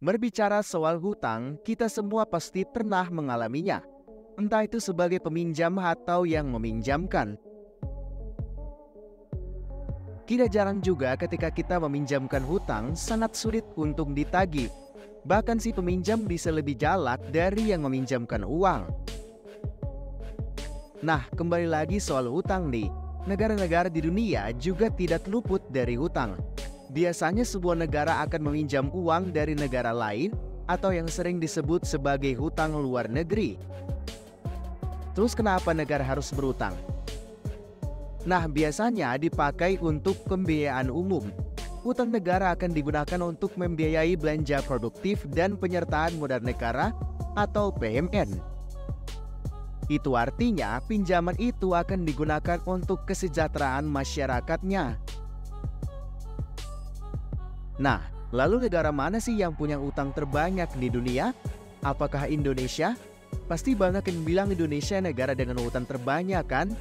Berbicara soal hutang, kita semua pasti pernah mengalaminya. Entah itu sebagai peminjam atau yang meminjamkan. Tidak jarang juga ketika kita meminjamkan hutang sangat sulit untuk ditagih. Bahkan si peminjam bisa lebih galak dari yang meminjamkan uang. Nah, kembali lagi soal hutang nih. Negara-negara di dunia juga tidak luput dari hutang. Biasanya sebuah negara akan meminjam uang dari negara lain atau yang sering disebut sebagai hutang luar negeri. Terus kenapa negara harus berhutang? Nah, biasanya dipakai untuk pembiayaan umum. Hutang negara akan digunakan untuk membiayai belanja produktif dan penyertaan modal negara atau PMN. Itu artinya pinjaman itu akan digunakan untuk kesejahteraan masyarakatnya. Nah, lalu negara mana sih yang punya utang terbanyak di dunia? Apakah Indonesia? Pasti banyak yang bilang Indonesia negara dengan utang terbanyak kan?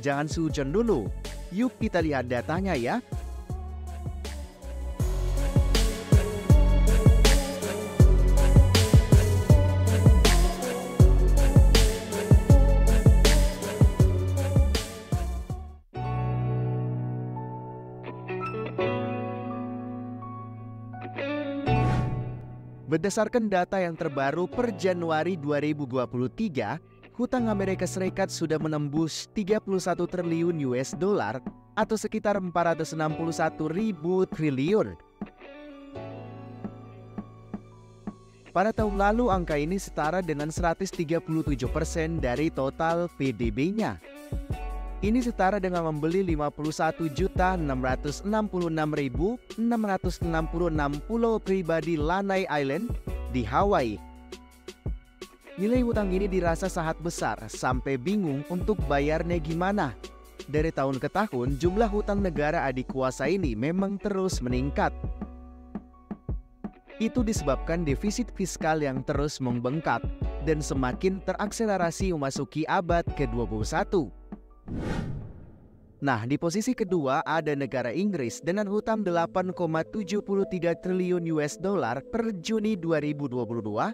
Jangan sujon dulu. Yuk kita lihat datanya ya. Berdasarkan data yang terbaru per Januari 2023, hutang Amerika Serikat sudah menembus 31 triliun US dollar atau sekitar 461 ribu triliun. Pada tahun lalu angka ini setara dengan 137% dari total PDB-nya. Ini setara dengan membeli 51.666.666 pulau pribadi Lanai Island di Hawaii. Nilai hutang ini dirasa sangat besar sampai bingung untuk bayarnya gimana. Dari tahun ke tahun, jumlah hutang negara adikuasa ini memang terus meningkat. Itu disebabkan defisit fiskal yang terus membengkak dan semakin terakselerasi memasuki abad ke-21. Nah, di posisi kedua ada negara Inggris dengan hutang 8,73 triliun US dollar per Juni 2022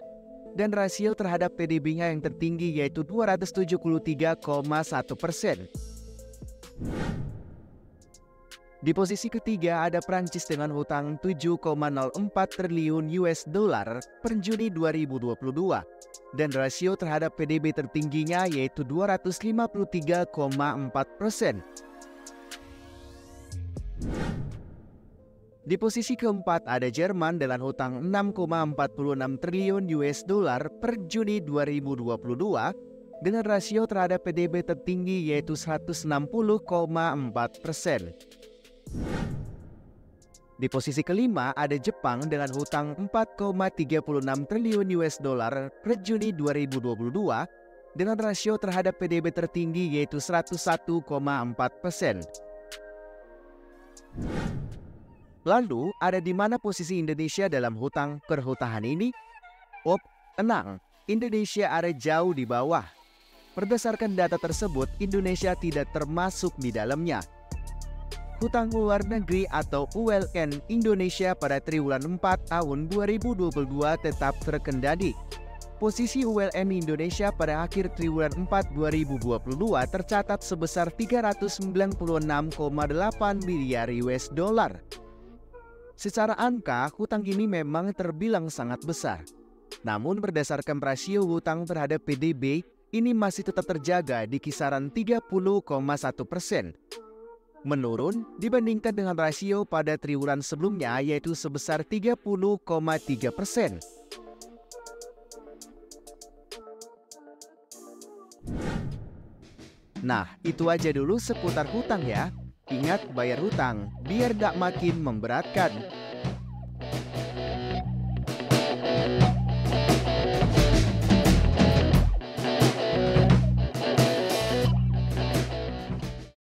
dan rasio terhadap PDB-nya yang tertinggi yaitu 273,1%. Di posisi ketiga ada Prancis dengan hutang 7,04 triliun US dollar per Juni 2022 dan rasio terhadap PDB tertingginya yaitu 253,4%. Di posisi keempat ada Jerman dengan hutang 6,46 triliun US dollar per Juni 2022 dengan rasio terhadap PDB tertinggi yaitu 160,4%. Di posisi kelima ada Jepang dengan hutang 4,36 triliun US dollar per Juni 2022 dengan rasio terhadap PDB tertinggi yaitu 101,4%. Lalu ada di mana posisi Indonesia dalam hutang perhutahan ini? Tenang, Indonesia ada jauh di bawah. Berdasarkan data tersebut, Indonesia tidak termasuk di dalamnya. Hutang luar negeri atau ULN Indonesia pada triwulan 4 tahun 2022 tetap terkendali. Posisi ULN Indonesia pada akhir triwulan 4 2022 tercatat sebesar 396,8 miliar US dollar. Secara angka, hutang ini memang terbilang sangat besar. Namun berdasarkan rasio hutang terhadap PDB, ini masih tetap terjaga di kisaran 30,1%. Menurun dibandingkan dengan rasio pada triwulan sebelumnya yaitu sebesar 30,3%. Nah, itu aja dulu seputar hutang ya. Ingat bayar hutang biar gak makin memberatkan.